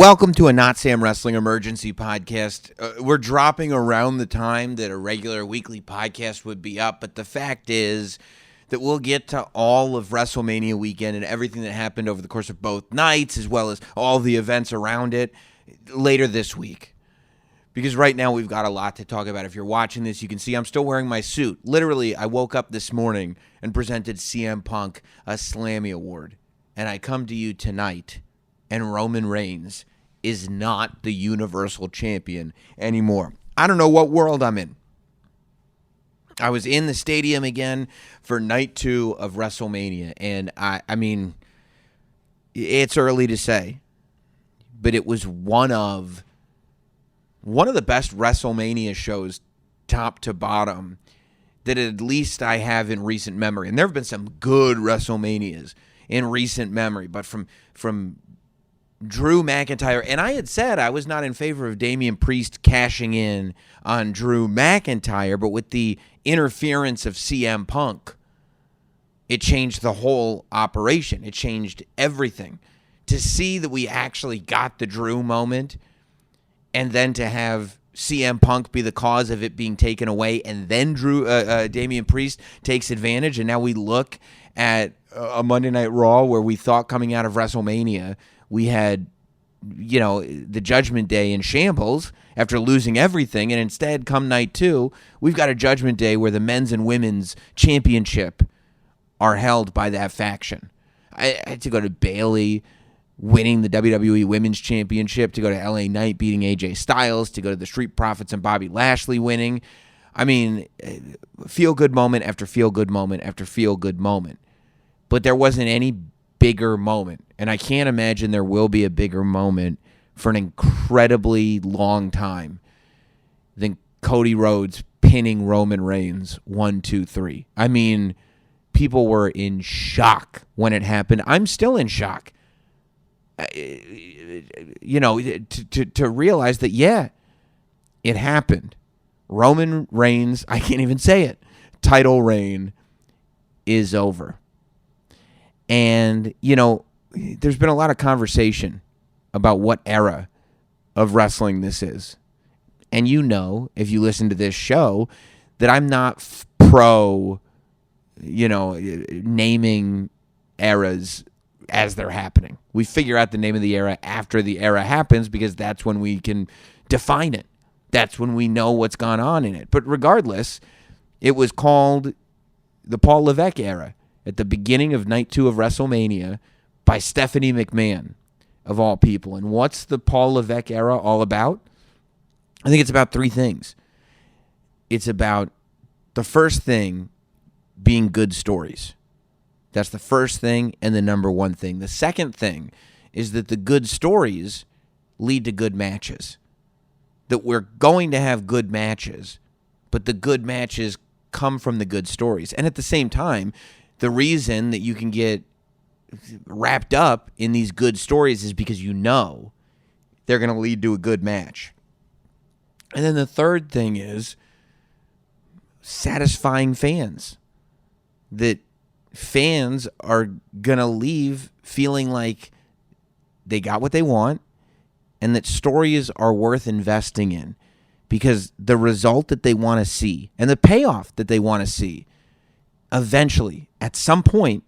Welcome to a Notsam Wrestling Emergency Podcast. We're dropping around the time that a regular weekly podcast would be up, but the fact is that we'll get to all of WrestleMania weekend and everything that happened over the course of both nights, as well as all the events around it, later this week. Because right now we've got a lot to talk about. If you're watching this, you can see I'm still wearing my suit. Literally, I woke up this morning and presented CM Punk a Slammy Award. And I come to you tonight, and Roman Reigns is not the Universal Champion anymore. I don't know what world I'm in. I was in the stadium again for night 2 of WrestleMania, and I mean, it's early to say, but it was one of the best WrestleMania shows, top to bottom, that at least I have in recent memory. And there have been some good WrestleManias in recent memory, but from Drew McIntyre, and I had said I was not in favor of Damian Priest cashing in on Drew McIntyre, but with the interference of CM Punk, it changed the whole operation. It changed everything. To see that we actually got the Drew moment, and then to have CM Punk be the cause of it being taken away, and then Damian Priest takes advantage, and now we look at a Monday Night Raw where we thought coming out of WrestleMania we had, the Judgment Day in shambles after losing everything, and instead, come night 2, we've got a Judgment Day where the men's and women's championship are held by that faction. I had to go to Bayley winning the WWE Women's Championship, to go to LA Knight beating AJ Styles, to go to the Street Profits and Bobby Lashley winning. I mean, feel-good moment after feel-good moment after feel-good moment. But there wasn't any bigger moment, and I can't imagine there will be a bigger moment for an incredibly long time than Cody Rhodes pinning Roman Reigns 1, 2, 3. I mean, people were in shock when it happened. I'm still in shock. To realize that, yeah, it happened. Roman Reigns, I can't even say it, title reign is over. And, there's been a lot of conversation about what era of wrestling this is. And if you listen to this show, that I'm not pro, naming eras as they're happening. We figure out the name of the era after the era happens, because that's when we can define it. That's when we know what's gone on in it. But regardless, it was called the Paul Levesque era at the beginning of night 2 of WrestleMania by Stephanie McMahon, of all people. And what's the Paul Levesque era all about? I think it's about 3 things. It's about the first thing being good stories. That's the first thing and the number one thing. The second thing is that the good stories lead to good matches. That we're going to have good matches, but the good matches come from the good stories. And at the same time, the reason that you can get wrapped up in these good stories is because they're going to lead to a good match. And then the third thing is satisfying fans. That fans are going to leave feeling like they got what they want, and that stories are worth investing in, because the result that they want to see and the payoff that they want to see, eventually, at some point,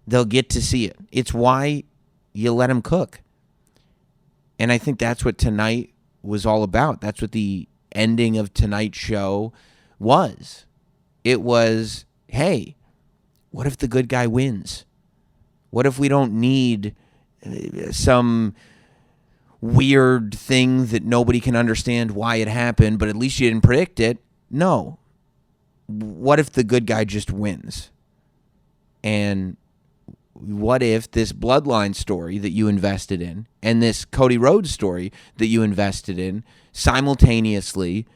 they'll get to see it. It's why you let them cook. And I think that's what tonight was all about. That's what the ending of tonight's show was. It was, hey, what if the good guy wins? What if we don't need some weird thing that nobody can understand why it happened, but at least you didn't predict it? No. What if the good guy just wins? And what if this Bloodline story that you invested in and this Cody Rhodes story that you invested in simultaneously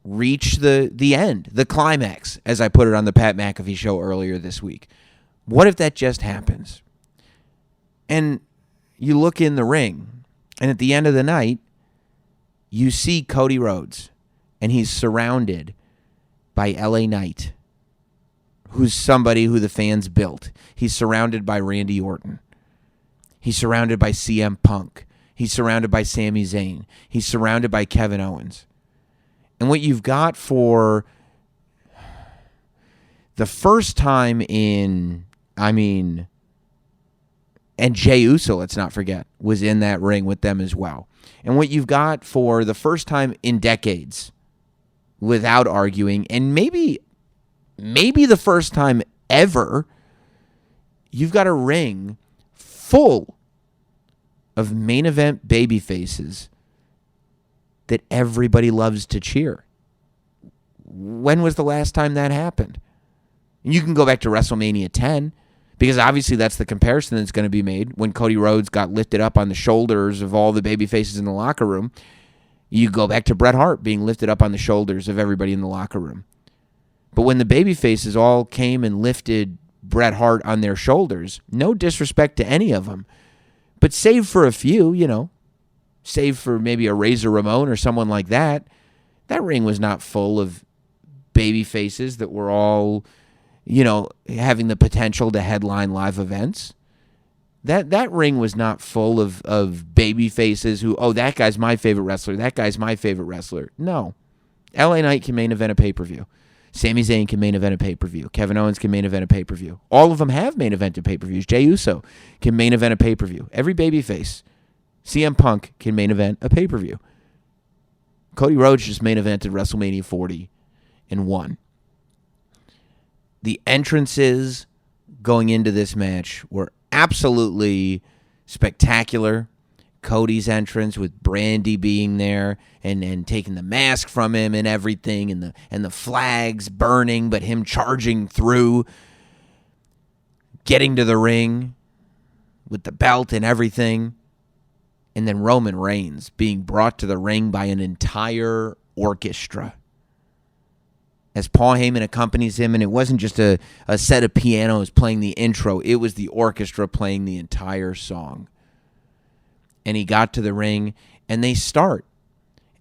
reach the end, the climax, as I put it on the Pat McAfee show earlier this week? What if that just happens? And you look in the ring, and at the end of the night, you see Cody Rhodes, and he's surrounded by LA Knight, who's somebody who the fans built. He's surrounded by Randy Orton. He's surrounded by CM Punk. He's surrounded by Sami Zayn. He's surrounded by Kevin Owens. And what you've got for the first time and Jey Uso, let's not forget, was in that ring with them as well. And what you've got for the first time in decades, without arguing, and maybe the first time ever, you've got a ring full of main event babyfaces that everybody loves to cheer. When was the last time that happened? You can go back to WrestleMania 10, because obviously that's the comparison that's going to be made when Cody Rhodes got lifted up on the shoulders of all the babyfaces in the locker room. You go back to Bret Hart being lifted up on the shoulders of everybody in the locker room. But when the babyfaces all came and lifted Bret Hart on their shoulders, no disrespect to any of them, but save for a few, save for maybe a Razor Ramon or someone like that, that ring was not full of babyfaces that were all, having the potential to headline live events. That ring was not full of babyfaces who, that guy's my favorite wrestler, that guy's my favorite wrestler. No. LA Knight can main event a pay-per-view. Sami Zayn can main event a pay-per-view. Kevin Owens can main event a pay-per-view. All of them have main evented pay-per-views. Jey Uso can main event a pay-per-view. Every babyface. CM Punk can main event a pay-per-view. Cody Rhodes just main evented WrestleMania 40 and won. The entrances going into this match were absolutely spectacular. Cody's entrance with Brandy being there and taking the mask from him and everything, and the flags burning, but him charging through, getting to the ring with the belt and everything, and then Roman Reigns being brought to the ring by an entire orchestra. As Paul Heyman accompanies him, and it wasn't just a set of pianos playing the intro, it was the orchestra playing the entire song. And he got to the ring, and they start.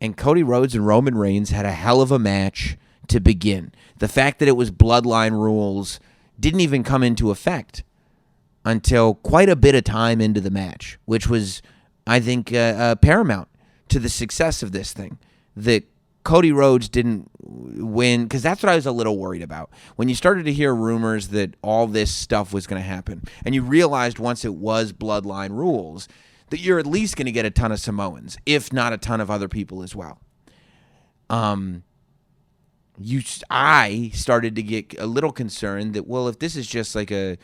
And Cody Rhodes and Roman Reigns had a hell of a match to begin. The fact that it was Bloodline rules didn't even come into effect until quite a bit of time into the match, which was, I think, paramount to the success of this thing. That Cody Rhodes didn't win, because that's what I was a little worried about. When you started to hear rumors that all this stuff was going to happen, and you realized once it was Bloodline rules that you're at least going to get a ton of Samoans, if not a ton of other people as well. I started to get a little concerned that, well, if this is just like a,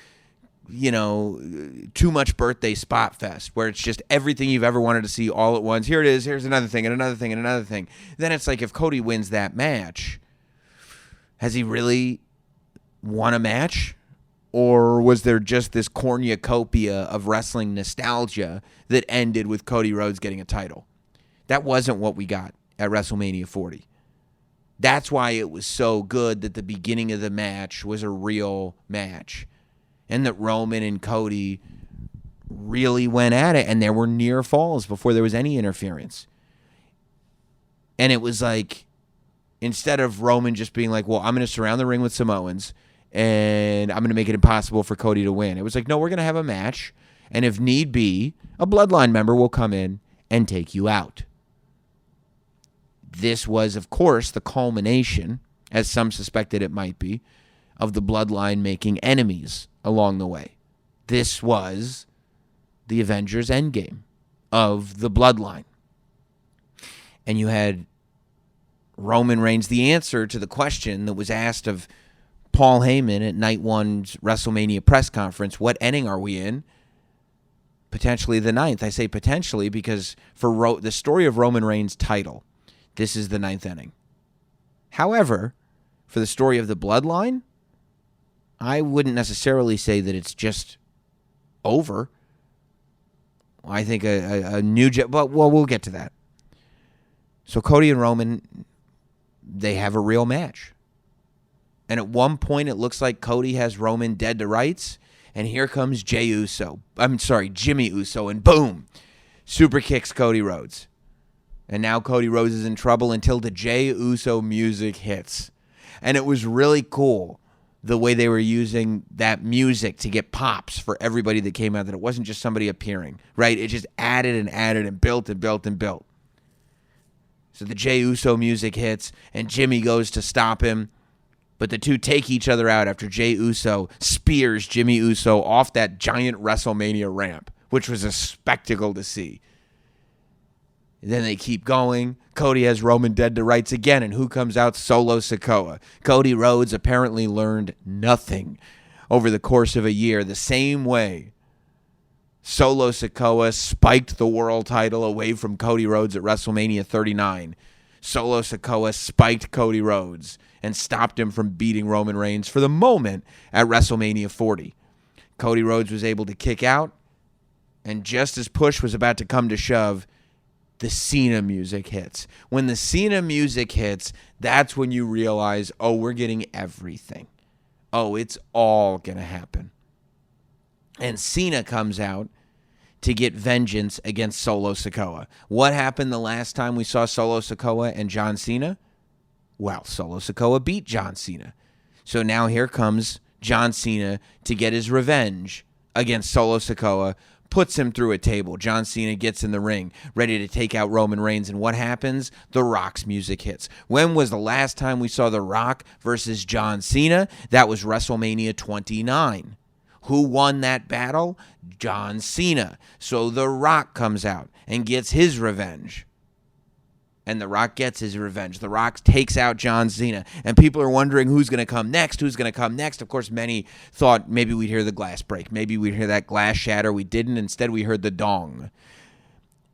too much birthday spot fest where it's just everything you've ever wanted to see all at once. Here it is. Here's another thing and another thing and another thing. Then it's like, if Cody wins that match, has he really won a match? Or was there just this cornucopia of wrestling nostalgia that ended with Cody Rhodes getting a title? That wasn't what we got at WrestleMania 40. That's why it was so good that the beginning of the match was a real match. And that Roman and Cody really went at it, and there were near falls before there was any interference. And it was like, instead of Roman just being like, well, I'm going to surround the ring with Samoans, and I'm going to make it impossible for Cody to win. It was like, no, we're going to have a match, and if need be, a Bloodline member will come in and take you out. This was, of course, the culmination, as some suspected it might be, of the Bloodline making enemies along the way. This was the Avengers Endgame of the Bloodline. And you had Roman Reigns, the answer to the question that was asked of Paul Heyman at Night One's WrestleMania press conference, what inning are we in? Potentially the ninth. I say potentially because for the story of Roman Reigns' title, this is the ninth inning. However, for the story of the Bloodline, I wouldn't necessarily say that it's just over. I think a new... But we'll get to that. So Cody and Roman, they have a real match. And at one point, it looks like Cody has Roman dead to rights. And here comes Jimmy Uso. And boom, super kicks Cody Rhodes. And now Cody Rhodes is in trouble until the Jey Uso music hits. And it was really cool the way they were using that music to get pops for everybody that came out, that it wasn't just somebody appearing, right? It just added and added and built and built and built. So the Jey Uso music hits, and Jimmy goes to stop him, but the two take each other out after Jey Uso spears Jimmy Uso off that giant WrestleMania ramp, which was a spectacle to see. And then they keep going. Cody has Roman dead to rights again, and who comes out? Solo Sikoa. Cody Rhodes apparently learned nothing over the course of a year, the same way Solo Sikoa spiked the world title away from Cody Rhodes at WrestleMania 39. Solo Sikoa spiked Cody Rhodes and stopped him from beating Roman Reigns for the moment at WrestleMania 40. Cody Rhodes was able to kick out, and just as push was about to come to shove, the Cena music hits. When the Cena music hits, that's when you realize, oh, we're getting everything. Oh, it's all going to happen. And Cena comes out to get vengeance against Solo Sikoa. What happened the last time we saw Solo Sikoa and John Cena? Well, Solo Sikoa beat John Cena. So now here comes John Cena to get his revenge against Solo Sikoa, puts him through a table. John Cena gets in the ring, ready to take out Roman Reigns, and what happens? The Rock's music hits. When was the last time we saw The Rock versus John Cena? That was WrestleMania 29. Who won that battle? John Cena. So The Rock comes out and gets his revenge. And The Rock gets his revenge. The Rock takes out John Cena. And people are wondering who's going to come next, who's going to come next. Of course, many thought maybe we'd hear the glass break. Maybe we'd hear that glass shatter. We didn't. Instead, we heard the dong.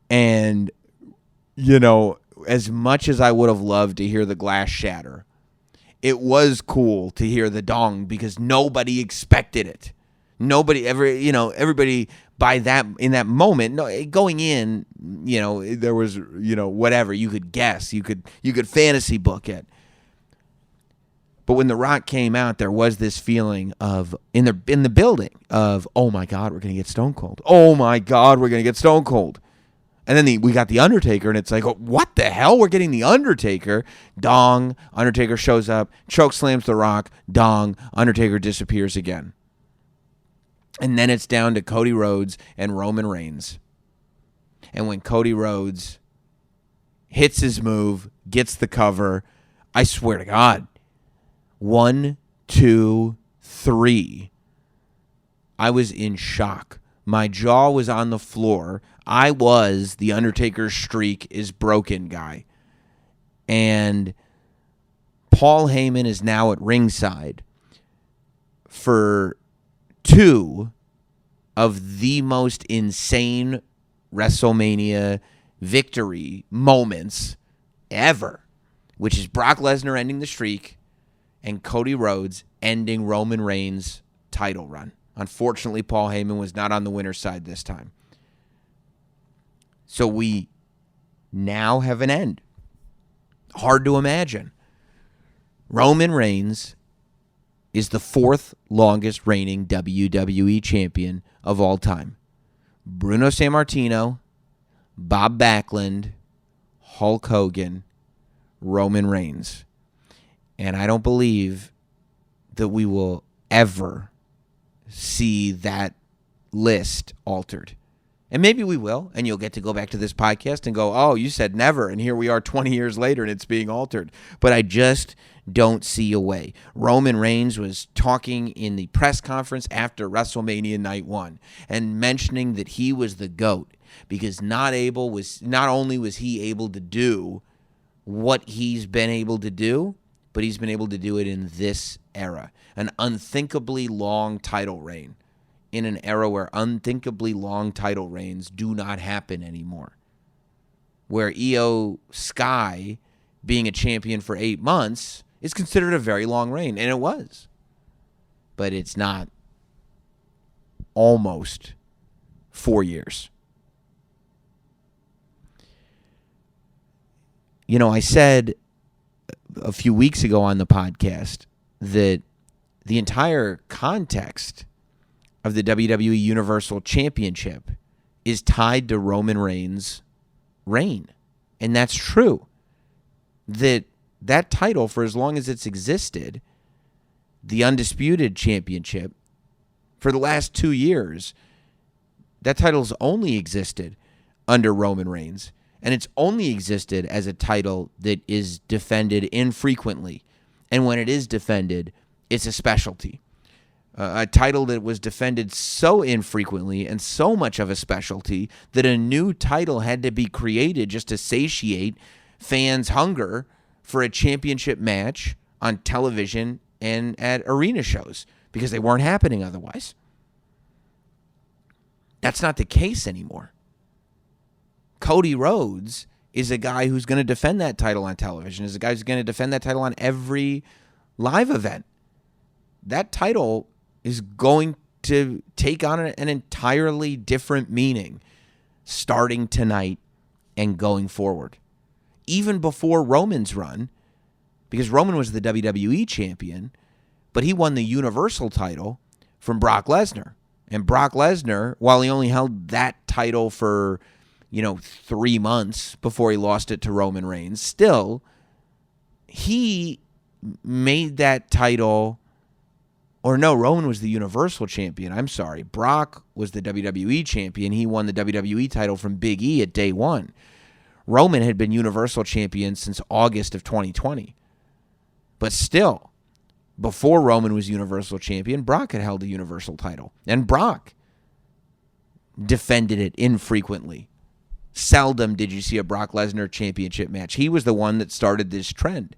And, you know, as much as I would have loved to hear the glass shatter, it was cool to hear the dong because nobody expected it. Nobody ever, everybody by that, in that moment, going in, there was, whatever you could guess, you could fantasy book it. But when The Rock came out, there was this feeling of, in the building of, oh my God, we're going to get Stone Cold. Oh my God, we're going to get Stone Cold. And then we got The Undertaker, and it's like, oh, what the hell? We're getting The Undertaker. Dong, Undertaker shows up, choke slams The Rock, dong, Undertaker disappears again. And then it's down to Cody Rhodes and Roman Reigns. And when Cody Rhodes hits his move, gets the cover, I swear to God, 1, 2, 3, I was in shock. My jaw was on the floor. I was the Undertaker's streak is broken guy. And Paul Heyman is now at ringside for 2 of the most insane WrestleMania victory moments ever, which is Brock Lesnar ending the streak and Cody Rhodes ending Roman Reigns' title run. Unfortunately, Paul Heyman was not on the winner's side this time. So we now have an end. Hard to imagine. Roman Reigns is the 4th longest reigning WWE champion of all time. Bruno Sammartino, Bob Backlund, Hulk Hogan, Roman Reigns. And I don't believe that we will ever see that list altered. And maybe we will, and you'll get to go back to this podcast and go, oh, you said never, and here we are 20 years later, and it's being altered. But I just don't see a way. Roman Reigns was talking in the press conference after WrestleMania Night 1 and mentioning that he was the GOAT because not only was he able to do what he's been able to do, but he's been able to do it in this era, an unthinkably long title reign. In an era where unthinkably long title reigns do not happen anymore. Where Io Sky being a champion for 8 months is considered a very long reign, and it was. But it's not almost 4 years. I said a few weeks ago on the podcast that the entire context of the WWE Universal Championship is tied to Roman Reigns' reign. And that's true. That title, for as long as it's existed, the Undisputed Championship, for the last 2 years, that title's only existed under Roman Reigns. And it's only existed as a title that is defended infrequently. And when it is defended, it's a specialty. A title that was defended so infrequently and so much of a specialty that a new title had to be created just to satiate fans' hunger for a championship match on television and at arena shows because they weren't happening otherwise. That's not the case anymore. Cody Rhodes is a guy who's going to defend that title on television, is a guy who's going to defend that title on every live event. That title is going to take on an entirely different meaning starting tonight and going forward. Even before Roman's run, because Roman was the WWE champion, but he won the Universal title from Brock Lesnar. And Brock Lesnar, while he only held that title for 3 months before he lost it to Roman Reigns, still, he made that title, or no, Roman was the Universal champion. I'm sorry. Brock was the WWE champion. He won the WWE title from Big E at day one. Roman had been Universal champion since August of 2020. But still, before Roman was Universal champion, Brock had held the Universal title. And Brock defended it infrequently. Seldom did you see a Brock Lesnar championship match. He was the one that started this trend.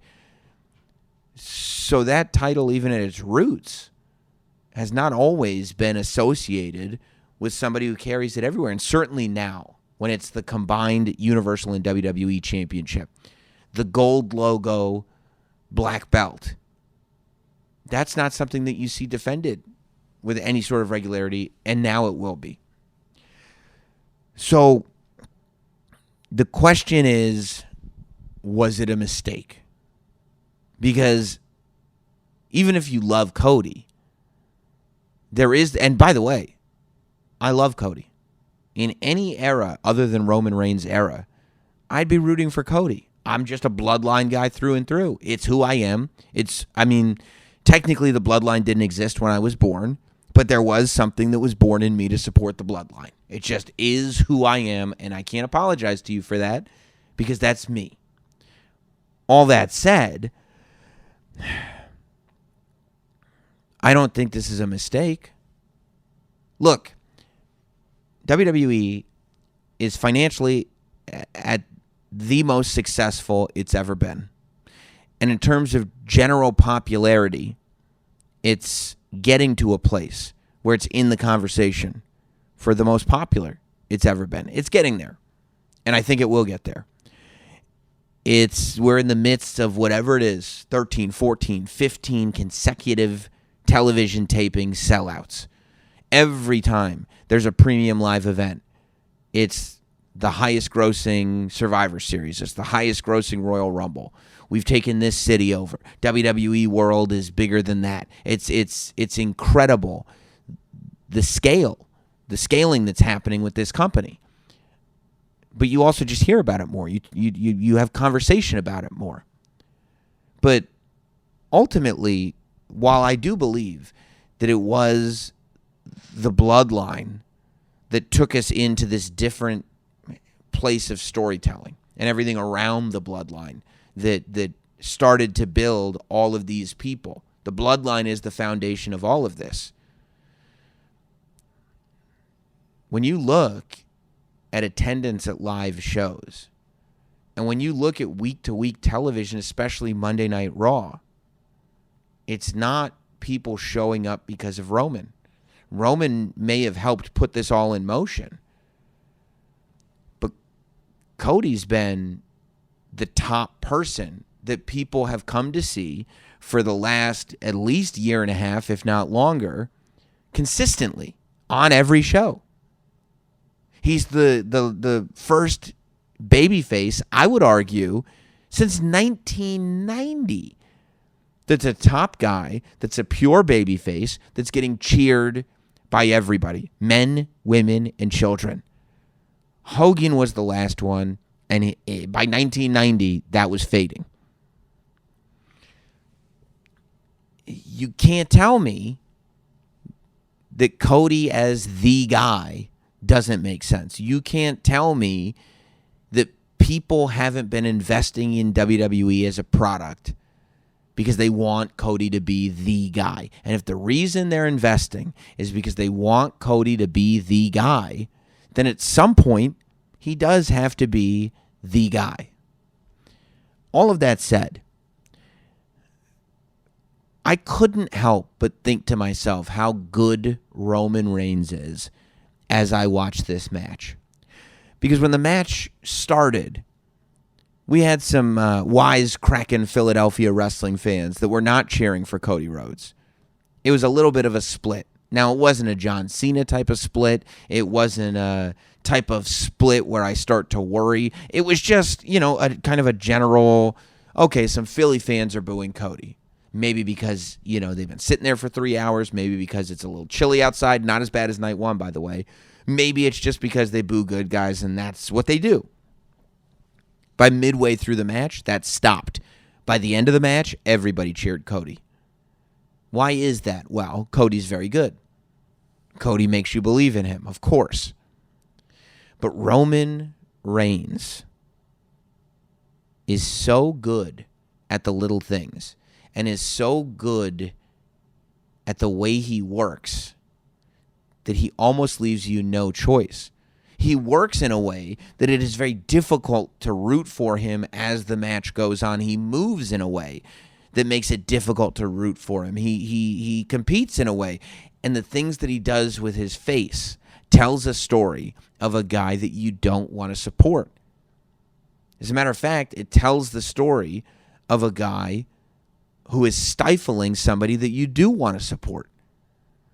So that title, even at its roots, has not always been associated with somebody who carries it everywhere. And certainly now, when it's the combined Universal and WWE championship, the gold logo, black belt, that's not something that you see defended with any sort of regularity, and now it will be. So the question is, was it a mistake? Because even if you love Cody, there is, and by the way, I love Cody. In any era other than Roman Reigns' era, I'd be rooting for Cody. I'm just a Bloodline guy through and through. It's who I am. Technically the Bloodline didn't exist when I was born, but there was something that was born in me to support the Bloodline. It just is who I am, and I can't apologize to you for that because that's me. All that said, I don't think this is a mistake. Look, WWE is financially at the most successful it's ever been. And in terms of general popularity, it's getting to a place where it's in the conversation for the most popular it's ever been. It's getting there. And I think it will get there. We're in the midst of whatever it is, 13, 14, 15 consecutive television taping sellouts. Every time there's a premium live event, it's the highest grossing Survivor Series. It's the highest grossing Royal Rumble. We've taken this city over. WWE World is bigger than that. It's incredible, the scaling that's happening with this company. But you also just hear about it more. You have conversation about it more. But ultimately, while I do believe that it was the Bloodline that took us into this different place of storytelling and everything around the Bloodline that started to build all of these people. The Bloodline is the foundation of all of this. When you look at attendance at live shows, and when you look at week-to-week television, especially Monday Night Raw, it's not people showing up because of Roman. Roman may have helped put this all in motion, but Cody's been the top person that people have come to see for the last at least year and a half, if not longer, consistently on every show. He's the first babyface, I would argue, since 1990 that's a top guy, that's a pure babyface, that's getting cheered by everybody, men, women, and children. Hogan was the last one, and by 1990, that was fading. you can't tell me that Cody as the guy doesn't make sense. You can't tell me that people haven't been investing in WWE as a product because they want Cody to be the guy. And if the reason they're investing is because they want Cody to be the guy, then at some point, he does have to be the guy. All of that said, I couldn't help but think to myself how good Roman Reigns is as I watched this match. Because when the match started, we had some wisecracking Philadelphia wrestling fans that were not cheering for Cody Rhodes. It was a little bit of a split. Now, it wasn't a John Cena type of split. It wasn't a type of split where I start to worry. It was just, a kind of a general, okay, some Philly fans are booing Cody. Maybe because, they've been sitting there for 3 hours. Maybe because it's a little chilly outside. Not as bad as night one, by the way. Maybe it's just because they boo good guys and that's what they do. By midway through the match, that stopped. By the end of the match, everybody cheered Cody. Why is that? Well, Cody's very good. Cody makes you believe in him, of course. But Roman Reigns is so good at the little things and is so good at the way he works that he almost leaves you no choice. He works in a way that it is very difficult to root for him as the match goes on. He moves in a way that makes it difficult to root for him. He competes in a way, and the things that he does with his face tells a story of a guy that you don't want to support. As a matter of fact, it tells the story of a guy who is stifling somebody that you do want to support.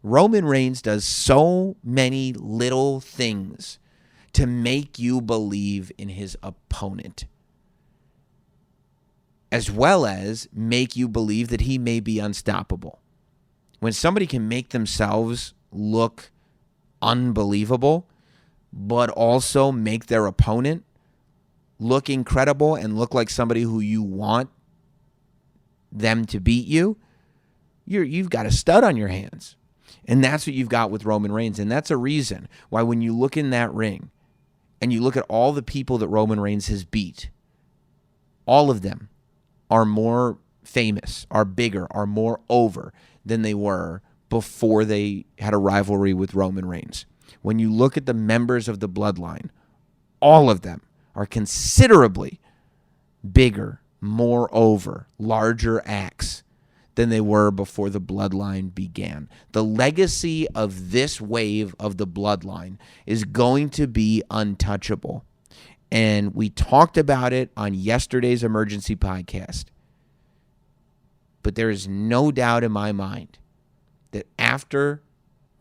Roman Reigns does so many little things to make you believe in his opponent, as well as make you believe that he may be unstoppable. When somebody can make themselves look unbelievable, but also make their opponent look incredible and look like somebody who you want them to beat you, you've got a stud on your hands. And that's what you've got with Roman Reigns. And that's a reason why when you look in that ring and you look at all the people that Roman Reigns has beat, all of them are more famous, are bigger, are more over than they were before they had a rivalry with Roman Reigns. When you look at the members of the Bloodline, all of them are considerably bigger, more over, larger acts than they were before the Bloodline began. The legacy of this wave of the Bloodline is going to be untouchable. And we talked about it on yesterday's emergency podcast. But there is no doubt in my mind that after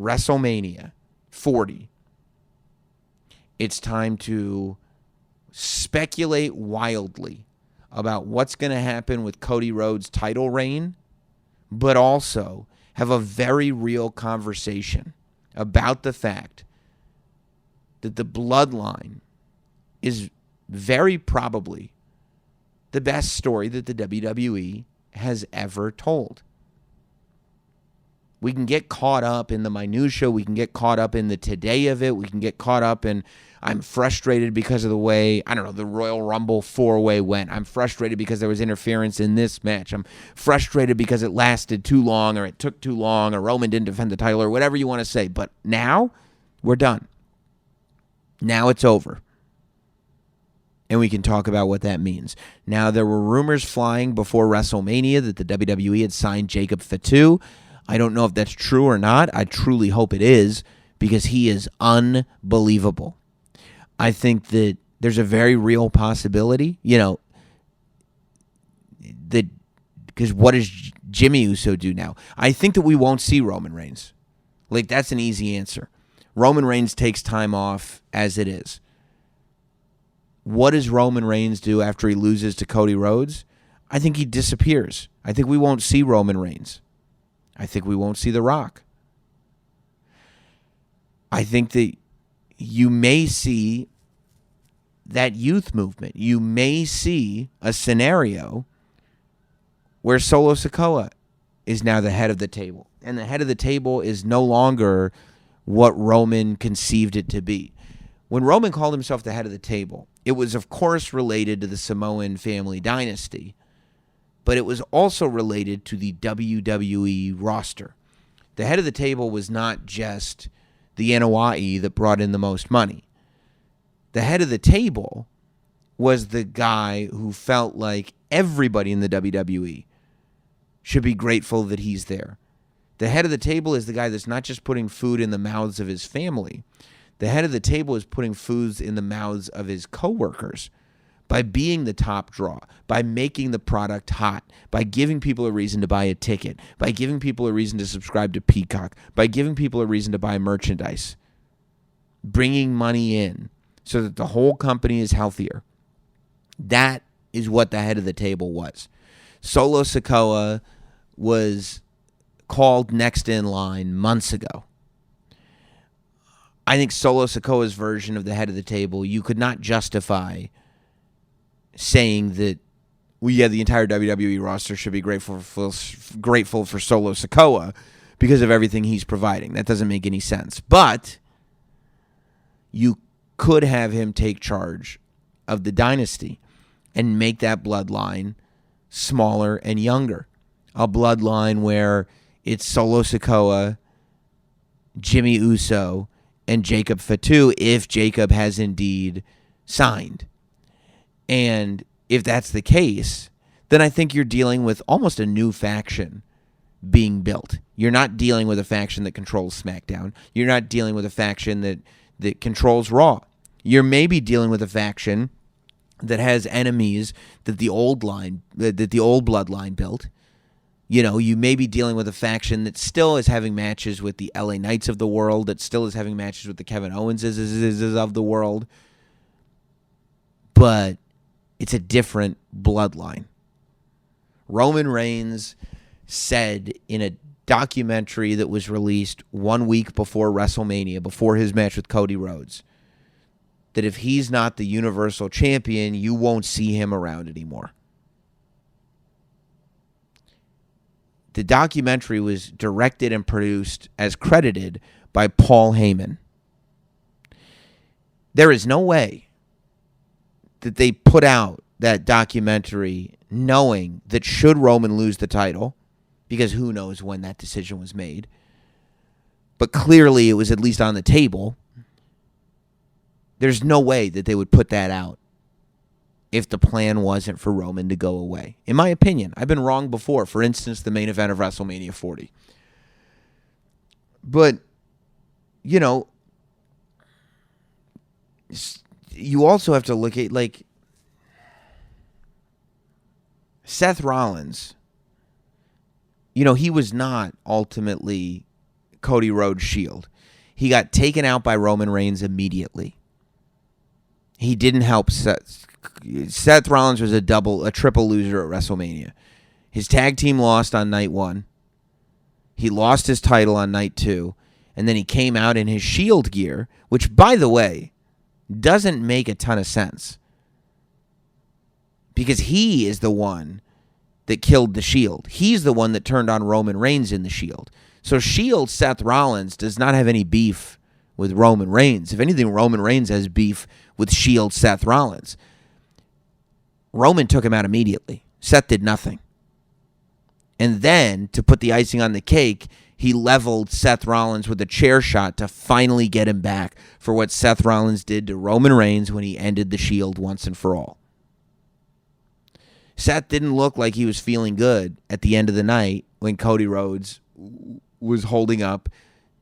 WrestleMania 40, it's time to speculate wildly about what's going to happen with Cody Rhodes' title reign, but also have a very real conversation about the fact that the Bloodline is very probably the best story that the WWE has ever told. We can get caught up in the minutia. We can get caught up in the today of it. We can get caught up in, I'm frustrated because of the way, the Royal Rumble 4-way went. I'm frustrated because there was interference in this match. I'm frustrated because it lasted too long or it took too long or Roman didn't defend the title or whatever you want to say. But now, we're done. Now it's over. And we can talk about what that means. Now, there were rumors flying before WrestleMania that the WWE had signed Jacob Fatu. I don't know if that's true or not. I truly hope it is because he is unbelievable. I think that there's a very real possibility, that because what does Jimmy Uso do now? I think that we won't see Roman Reigns. Like, that's an easy answer. Roman Reigns takes time off as it is. What does Roman Reigns do after he loses to Cody Rhodes? I think he disappears. I think we won't see Roman Reigns. I think we won't see The Rock. I think that you may see that youth movement. You may see a scenario where Solo Sikoa is now the head of the table. And the head of the table is no longer what Roman conceived it to be. When Roman called himself the head of the table, it was, of course, related to the Samoan family dynasty, but it was also related to the WWE roster. The head of the table was not just the Anoa'i that brought in the most money. The head of the table was the guy who felt like everybody in the WWE should be grateful that he's there. The head of the table is the guy that's not just putting food in the mouths of his family. The head of the table is putting foods in the mouths of his coworkers by being the top draw, by making the product hot, by giving people a reason to buy a ticket, by giving people a reason to subscribe to Peacock, by giving people a reason to buy merchandise, bringing money in so that the whole company is healthier. That is what the head of the table was. Solo Sikoa was called next in line months ago. I think Solo Sikoa's version of the head of the table, you could not justify saying that, well, yeah, the entire WWE roster should be grateful for Solo Sikoa because of everything he's providing. That doesn't make any sense. But you could have him take charge of the dynasty and make that bloodline smaller and younger. A bloodline where it's Solo Sikoa, Jimmy Uso, and Jacob Fatu, if Jacob has indeed signed. And if that's the case, then I think you're dealing with almost a new faction being built. You're not dealing with a faction that controls SmackDown. You're not dealing with a faction that controls Raw. You're maybe dealing with a faction that has enemies that the old bloodline built. You know, you may be dealing with a faction that still is having matches with the LA Knights of the world, that still is having matches with the Kevin Owenses of the world. But it's a different bloodline. Roman Reigns said in a documentary that was released 1 week before WrestleMania, before his match with Cody Rhodes, that if he's not the Universal Champion, you won't see him around anymore. The documentary was directed and produced as credited by Paul Heyman. There is no way that they put out that documentary knowing that should Roman lose the title, because who knows when that decision was made, but clearly it was at least on the table. There's no way that they would put that out if the plan wasn't for Roman to go away. In my opinion, I've been wrong before. For instance, the main event of WrestleMania 40. But, you know, you also have to look at, like, Seth Rollins. You know, he was not ultimately Cody Rhodes' Shield. He got taken out by Roman Reigns immediately. He didn't help Seth. Seth Rollins was a triple loser at WrestleMania. His tag team lost on night 1. He lost his title on night 2. And then he came out in his Shield gear, which, by the way, doesn't make a ton of sense. Because he is the one that killed the Shield. He's the one that turned on Roman Reigns in the Shield. So Shield Seth Rollins does not have any beef with Roman Reigns. If anything, Roman Reigns has beef with Shield Seth Rollins. Roman took him out immediately. Seth did nothing. And then, to put the icing on the cake, he leveled Seth Rollins with a chair shot to finally get him back for what Seth Rollins did to Roman Reigns when he ended the Shield once and for all. Seth didn't look like he was feeling good at the end of the night when Cody Rhodes was holding up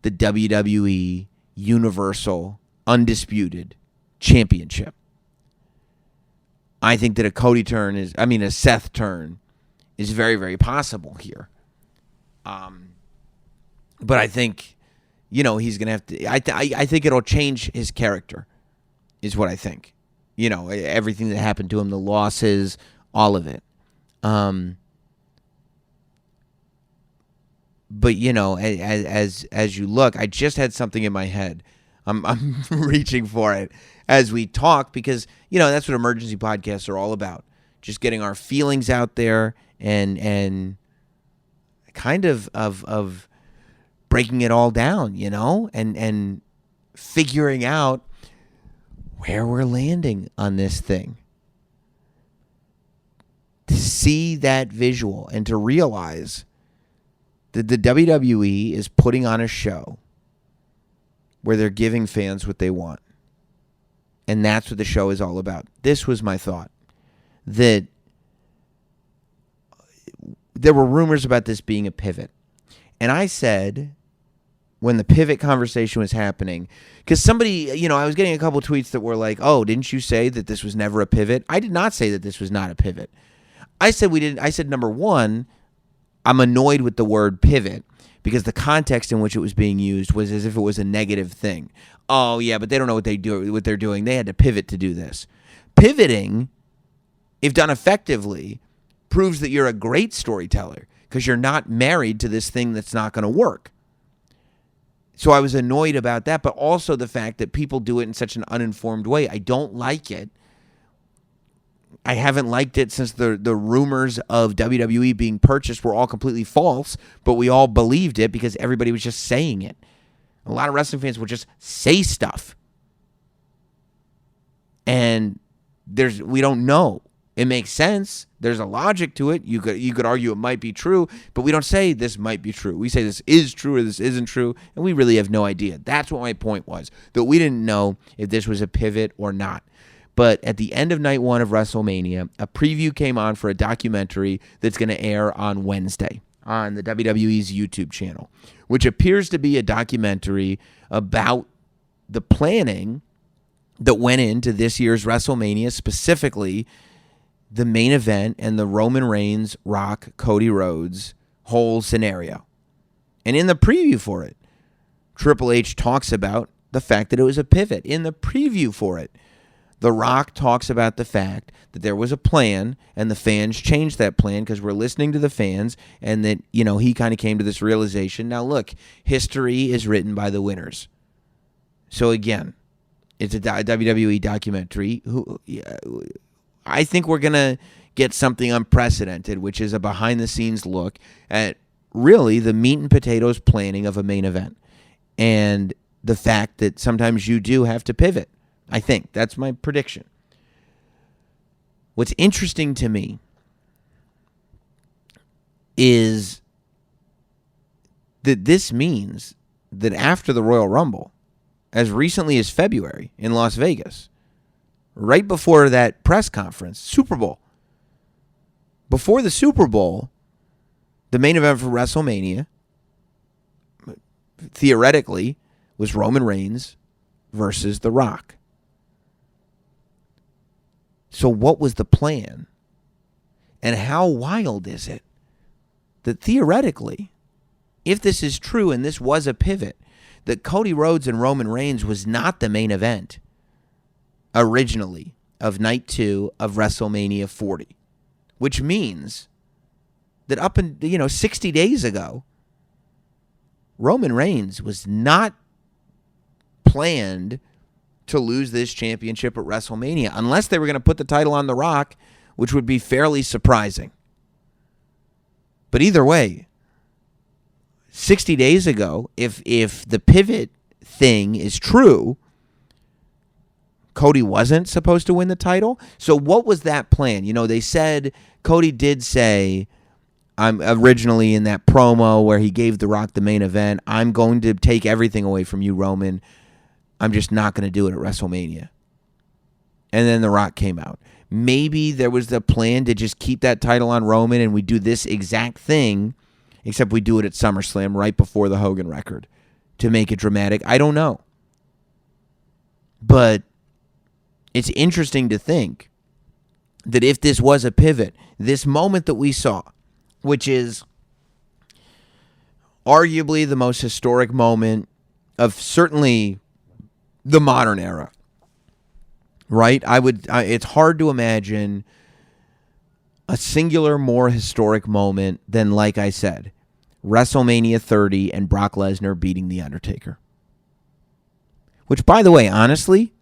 the WWE Universal Undisputed Championship. I think that a Seth turn is very, very possible here. But I think, you know, he's going to have to, I think it'll change his character, is what I think. You know, everything that happened to him, the losses, all of it. But, you know, as you look, I just had something in my head. I'm reaching for it as we talk because, you know, that's what emergency podcasts are all about. Just getting our feelings out there and kind of breaking it all down, and figuring out where we're landing on this thing. To see that visual and to realize that the WWE is putting on a show where they're giving fans what they want. And that's what the show is all about. This was my thought. That there were rumors about this being a pivot. And I said, when the pivot conversation was happening, because somebody, I was getting a couple tweets that were like, oh, didn't you say that this was never a pivot? I did not say that this was not a pivot. I said we didn't. I said, number one, I'm annoyed with the word pivot because the context in which it was being used was as if it was a negative thing. Oh, yeah, but they don't know what they're doing. They had to pivot to do this. Pivoting, if done effectively, proves that you're a great storyteller because you're not married to this thing that's not going to work. So I was annoyed about that, but also the fact that people do it in such an uninformed way. I don't like it. I haven't liked it since the rumors of WWE being purchased were all completely false, but we all believed it because everybody was just saying it. A lot of wrestling fans would just say stuff. And we don't know. It makes sense. There's a logic to it. You could argue it might be true, but we don't say this might be true. We say this is true or this isn't true, and we really have no idea. That's what my point was, that we didn't know if this was a pivot or not. But at the end of night one of WrestleMania, a preview came on for a documentary that's going to air on Wednesday on the WWE's YouTube channel, which appears to be a documentary about the planning that went into this year's WrestleMania, specifically the main event and the Roman Reigns, Rock, Cody Rhodes whole scenario. And in the preview for it, Triple H talks about the fact that it was a pivot. In the preview for it, The Rock talks about the fact that there was a plan and the fans changed that plan because we're listening to the fans, and that, he kind of came to this realization. Now, look, history is written by the winners. So, again, it's a WWE documentary. I think we're going to get something unprecedented, which is a behind-the-scenes look at really the meat and potatoes planning of a main event and the fact that sometimes you do have to pivot. I think that's my prediction. What's interesting to me is that this means that after the Royal Rumble, as recently as February in Las Vegas, right before that press conference, Super Bowl, before the Super Bowl, the main event for WrestleMania, theoretically, was Roman Reigns versus The Rock. So what was the plan? And how wild is it that theoretically, if this is true and this was a pivot, that Cody Rhodes and Roman Reigns was not the main event originally of night 2 of WrestleMania 40, which means that up in 60 days ago, Roman Reigns was not planned to lose this championship at WrestleMania, unless they were going to put the title on The Rock, which would be fairly surprising. But either way, 60 days ago, if the pivot thing is true, Cody wasn't supposed to win the title. So what was that plan? They said, Cody did say, I'm originally in that promo where he gave The Rock the main event, I'm going to take everything away from you, Roman. I'm just not going to do it at WrestleMania. And then The Rock came out. Maybe there was the plan to just keep that title on Roman and we do this exact thing, except we do it at SummerSlam right before the Hogan record to make it dramatic. I don't know. But it's interesting to think that if this was a pivot, this moment that we saw, which is arguably the most historic moment of certainly the modern era, right? It's hard to imagine a singular more historic moment than, like I said, WrestleMania 30 and Brock Lesnar beating The Undertaker. Which, by the way, honestly,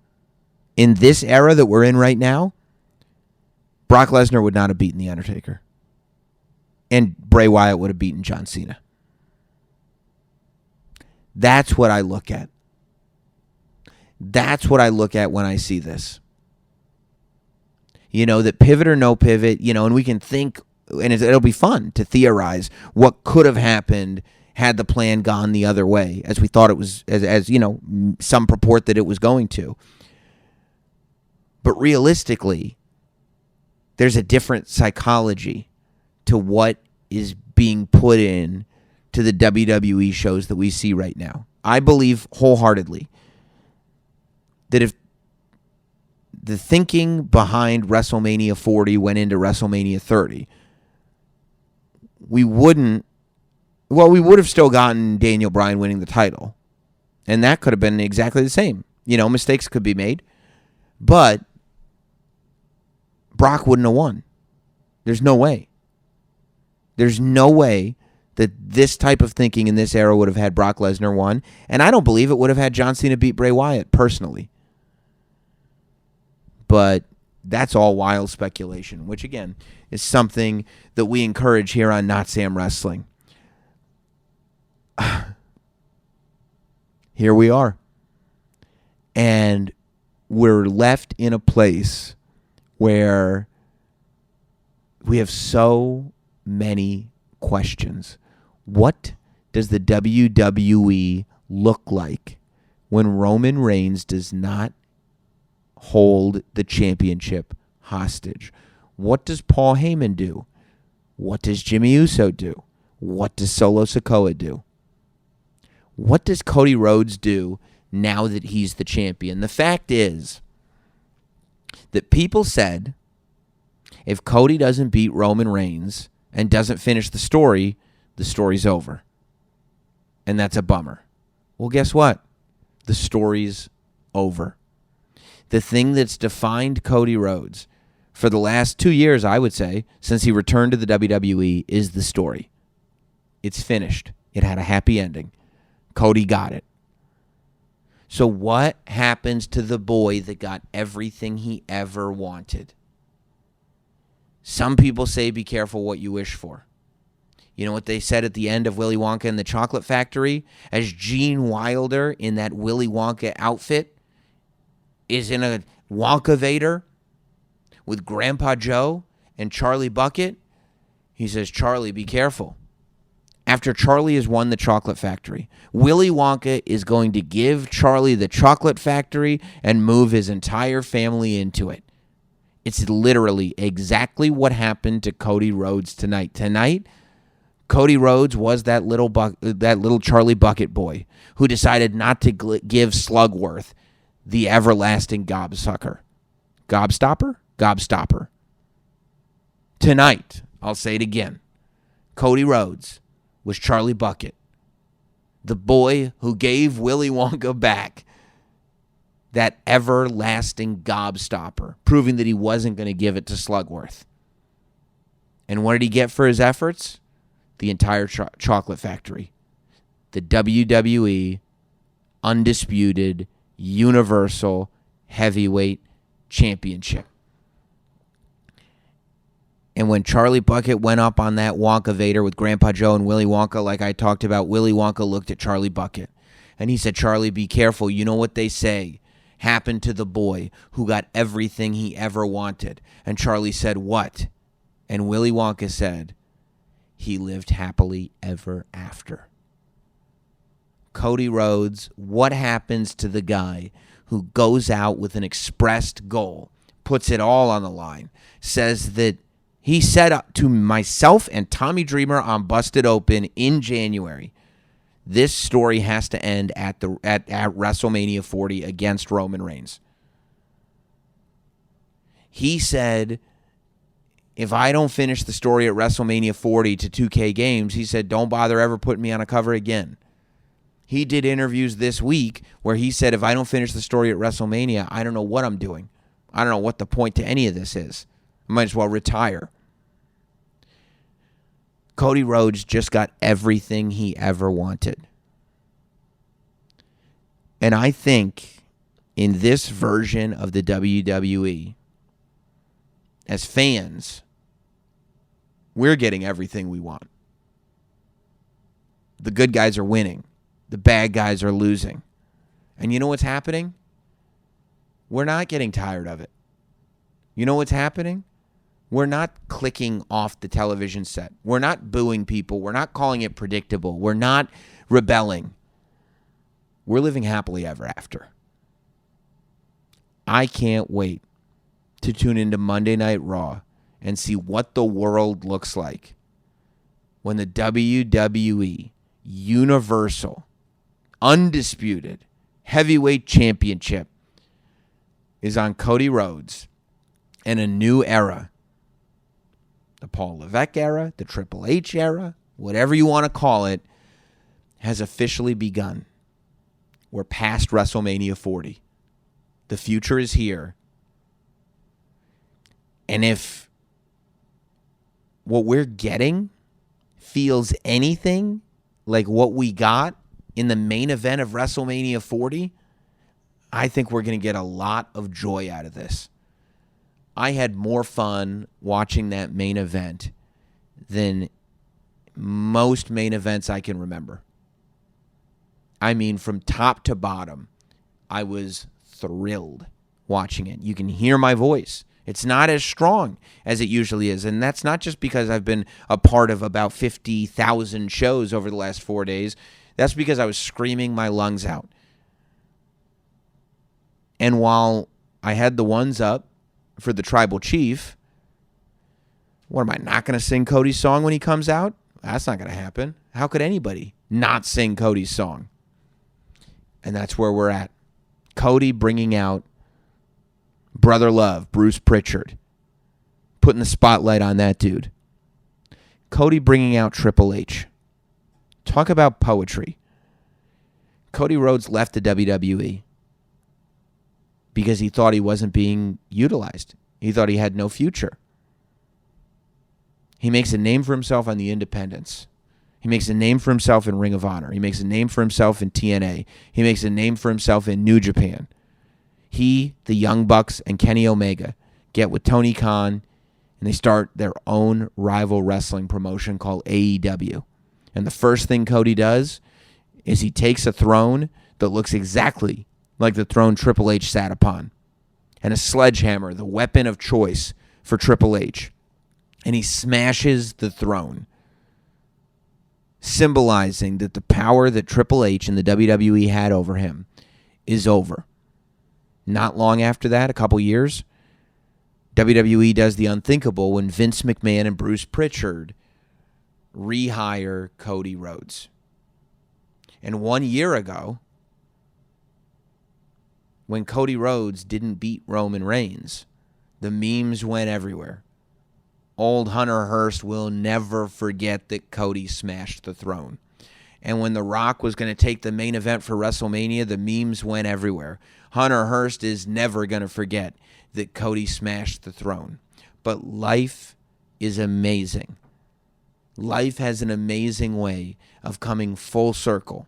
in this era that we're in right now, Brock Lesnar would not have beaten The Undertaker. and Bray Wyatt would have beaten John Cena. That's what I look at. That's what I look at when I see this. That pivot or no pivot, and we can think, and it'll be fun to theorize what could have happened had the plan gone the other way, as we thought it was, as some purport that it was going to. But realistically, there's a different psychology to what is being put in to the WWE shows that we see right now. I believe wholeheartedly that if the thinking behind WrestleMania 40 went into WrestleMania 30, we would have still gotten Daniel Bryan winning the title. And that could have been exactly the same. Mistakes could be made. But Brock wouldn't have won. There's no way. There's no way that this type of thinking in this era would have had Brock Lesnar won. And I don't believe it would have had John Cena beat Bray Wyatt, personally. But that's all wild speculation, which, again, is something that we encourage here on Notsam Wrestling. Here we are. And we're left in a place where we have so many questions. What does the WWE look like when Roman Reigns does not hold the championship hostage? What does Paul Heyman do? What does Jimmy Uso do? What does Solo Sikoa do? What does Cody Rhodes do now that he's the champion? The fact is that people said if Cody doesn't beat Roman Reigns and doesn't finish the story's over. And that's a bummer. Well, guess what? The story's over. The thing that's defined Cody Rhodes for the last 2 years, I would say, since he returned to the WWE, is the story. It's finished. It had a happy ending. Cody got it. So what happens to the boy that got everything he ever wanted? Some people say be careful what you wish for. You know what they said at the end of Willy Wonka and the Chocolate Factory? As Gene Wilder in that Willy Wonka outfit is in a Wonka-vator with Grandpa Joe and Charlie Bucket, he says, Charlie, be careful. After Charlie has won the Chocolate Factory, Willy Wonka is going to give Charlie the Chocolate Factory and move his entire family into it. It's literally exactly what happened to Cody Rhodes tonight. Tonight, Cody Rhodes was that little Charlie Bucket boy who decided not to give Slugworth the everlasting gobsucker. Gobstopper? Gobstopper. Tonight, I'll say it again, Cody Rhodes was Charlie Bucket, the boy who gave Willy Wonka back that everlasting gobstopper, proving that he wasn't going to give it to Slugworth. And what did he get for his efforts? The entire Chocolate Factory. The WWE Undisputed Universal Heavyweight Championship. And when Charlie Bucket went up on that Wonka-vator with Grandpa Joe and Willy Wonka, like I talked about, Willy Wonka looked at Charlie Bucket. And he said, Charlie, be careful. You know what they say happened to the boy who got everything he ever wanted. And Charlie said, what? And Willy Wonka said, he lived happily ever after. Cody Rhodes, what happens to the guy who goes out with an expressed goal, puts it all on the line, says that he said to myself and Tommy Dreamer on Busted Open in January, this story has to end at WrestleMania 40 against Roman Reigns. He said, if I don't finish the story at WrestleMania 40 to 2K Games, he said, don't bother ever putting me on a cover again. He did interviews this week where he said, if I don't finish the story at WrestleMania, I don't know what I'm doing. I don't know what the point to any of this is. I might as well retire. Cody Rhodes just got everything he ever wanted. And I think in this version of the WWE, as fans, We're getting everything we want. The good guys are winning. The bad guys are losing. And you know what's happening? We're not getting tired of it. You know what's happening? We're not clicking off the television set. We're not booing people. We're not calling it predictable. We're not rebelling. We're living happily ever after. I can't wait to tune into Monday Night Raw and see what the world looks like when the WWE Universal Undisputed Heavyweight Championship is on Cody Rhodes in a new era. The Paul Levesque era, the Triple H era, whatever you want to call it, has officially begun. We're past WrestleMania 40. The future is here. And if what we're getting feels anything like what we got in the main event of WrestleMania 40, I think we're going to get a lot of joy out of this. I had more fun watching that main event than most main events I can remember. I mean, from top to bottom, I was thrilled watching it. You can hear my voice. It's not as strong as it usually is. And that's not just because I've been a part of about 50,000 shows over the last 4 days. That's because I was screaming my lungs out. And while I had the ones up for the Tribal Chief, what, am I not going to sing Cody's song when he comes out? That's not going to happen. How could anybody not sing Cody's song? And that's where we're at. Cody bringing out Brother Love, Bruce Pritchard, putting the spotlight on that dude. Cody bringing out Triple H. Talk about poetry. Cody Rhodes left the WWE because he thought he wasn't being utilized. He thought he had no future. He makes a name for himself on the independents. He makes a name for himself in Ring of Honor. He makes a name for himself in TNA. He makes a name for himself in New Japan. He, the Young Bucks, and Kenny Omega get with Tony Khan, and they start their own rival wrestling promotion called AEW. And the first thing Cody does is he takes a throne that looks exactly like the throne Triple H sat upon, and a sledgehammer, the weapon of choice for Triple H, and he smashes the throne, symbolizing that the power that Triple H and the WWE had over him is over. Not long after that, a couple years, WWE does the unthinkable when Vince McMahon and Bruce Pritchard rehire Cody Rhodes. And 1 year ago, when Cody Rhodes didn't beat Roman Reigns, the memes went everywhere. Old Hunter Hearst will never forget that Cody smashed the throne. And when The Rock was going to take the main event for WrestleMania, the memes went everywhere. Hunter Hearst is never going to forget that Cody smashed the throne. But life is amazing. Life has an amazing way of coming full circle,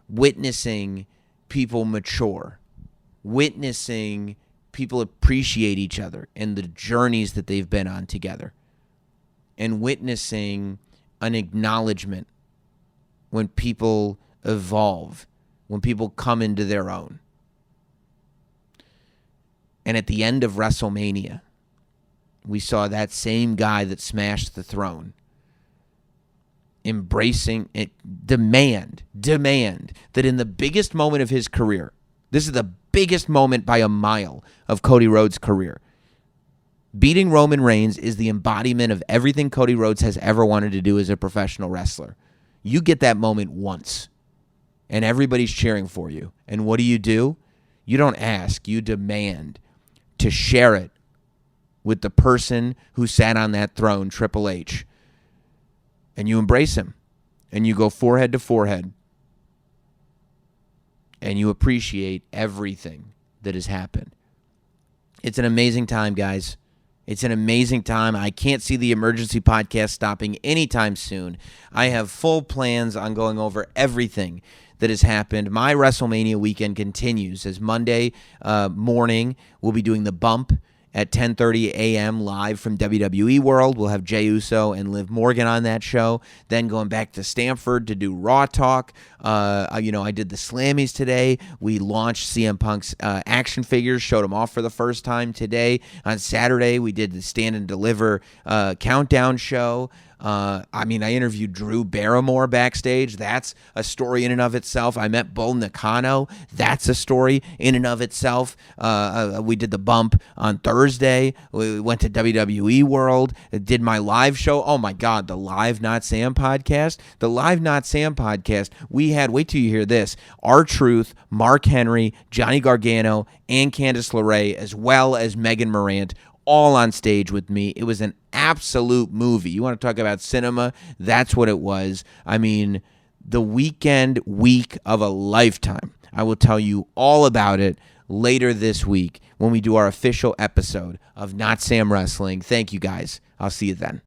witnessing people mature, witnessing people appreciate each other and the journeys that they've been on together, and witnessing an acknowledgement when people evolve, when people come into their own. And at the end of WrestleMania, we saw that same guy that smashed the throne embracing it, demand that in the biggest moment of his career, this is the biggest moment by a mile of Cody Rhodes' career. Beating Roman Reigns is the embodiment of everything Cody Rhodes has ever wanted to do as a professional wrestler. You get that moment once, and everybody's cheering for you. And what do? You don't ask, you demand to share it with the person who sat on that throne, Triple H. And you embrace him, and you go forehead to forehead, and you appreciate everything that has happened. It's an amazing time, guys. It's an amazing time. I can't see the emergency podcast stopping anytime soon. I have full plans on going over everything that has happened. My WrestleMania weekend continues as Monday morning we'll be doing the bump at 10:30 a.m. live from WWE World. We'll have Jey Uso and Liv Morgan on that show. Then going back to Stamford to do Raw Talk. I did the Slammies today. We launched CM Punk's action figures, showed them off for the first time today. On Saturday, we did the Stand and Deliver countdown show. I interviewed Drew Barrymore backstage. That's a story in and of itself. I met Bull Nakano. That's a story in and of itself. We did the bump on Thursday. We went to WWE World. Did my live show. Oh, my God, the Live Not Sam podcast. The Live Not Sam podcast, we had, wait till you hear this, R-Truth, Mark Henry, Johnny Gargano, and Candice LeRae, as well as Megan Morant, all on stage with me. It was an absolute movie. You want to talk about cinema? That's what it was. The week of a lifetime. I will tell you all about it later this week when we do our official episode of Not Sam Wrestling. Thank you, guys. I'll see you then.